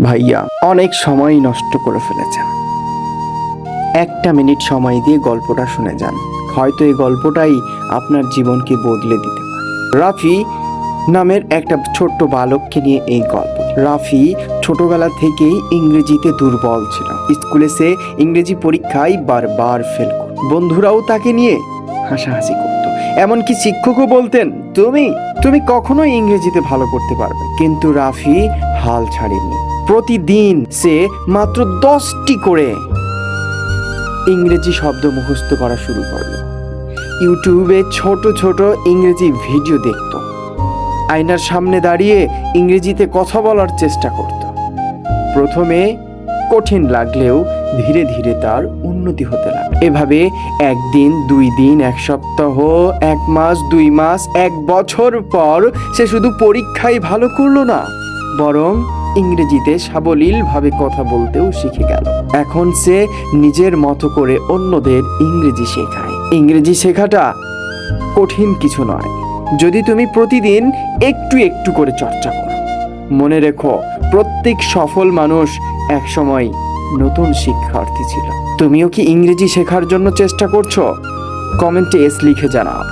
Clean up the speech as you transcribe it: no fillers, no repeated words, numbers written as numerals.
ভাইয়া অনেক সময় নষ্ট করে ফেলেছেন। 1 মিনিট সময় দিয়ে গল্পটা শুনে যান, হয়তো এই গল্পটাই আপনার জীবনকে বদলে দিতে পারে। রাফি নামের একটা ছোট্ট বালককে নিয়ে এই গল্প। রাফি ছোটবেলা থেকেই ইংরেজিতে দুর্বল ছিল। স্কুলে সে ইংরেজি পরীক্ষায় বারবার ফেল করত। বন্ধুরাও তাকে নিয়ে হাসাহাসি করত, এমনকি শিক্ষকও বলতেন তুমি কখনোই ইংরেজিতে ভালো করতে পারবে। কিন্তু রাফি হাল ছাড়েনি। প্রতিদিন সে মাত্র 10টি করে ইংরেজি শব্দ মুখস্থ করা শুরু করলো। ইউটিউবে ছোট ছোট ইংরেজি ভিডিও দেখত, আয়নার সামনে দাঁড়িয়ে ইংরেজিতে কথা বলার চেষ্টা করত। প্রথমে কঠিন লাগলেও ধীরে ধীরে তার উন্নতি হতে লাগলো। এভাবে 1 দিন, 2 দিন, 1 সপ্তাহ, 1 মাস, 2 মাস, 1 বছর পর সে শুধু পরীক্ষায় ভালো করলো না, বরং ইংরেজিতে সাবলীলভাবে কথা বলতেও শিখে গেল। এখন সে নিজের মতো করে অন্যদের ইংরেজি শেখায়। ইংরেজি শেখাটা কঠিন কিছু নয়, যদি তুমি প্রতিদিন একটু একটু করে চর্চা করো। মনে রেখো, প্রত্যেক সফল মানুষ একসময় নতুন শিক্ষার্থী ছিল। তুমিও কি ইংরেজি শেখার জন্য চেষ্টা করছো? কমেন্টে এস লিখে জানাও।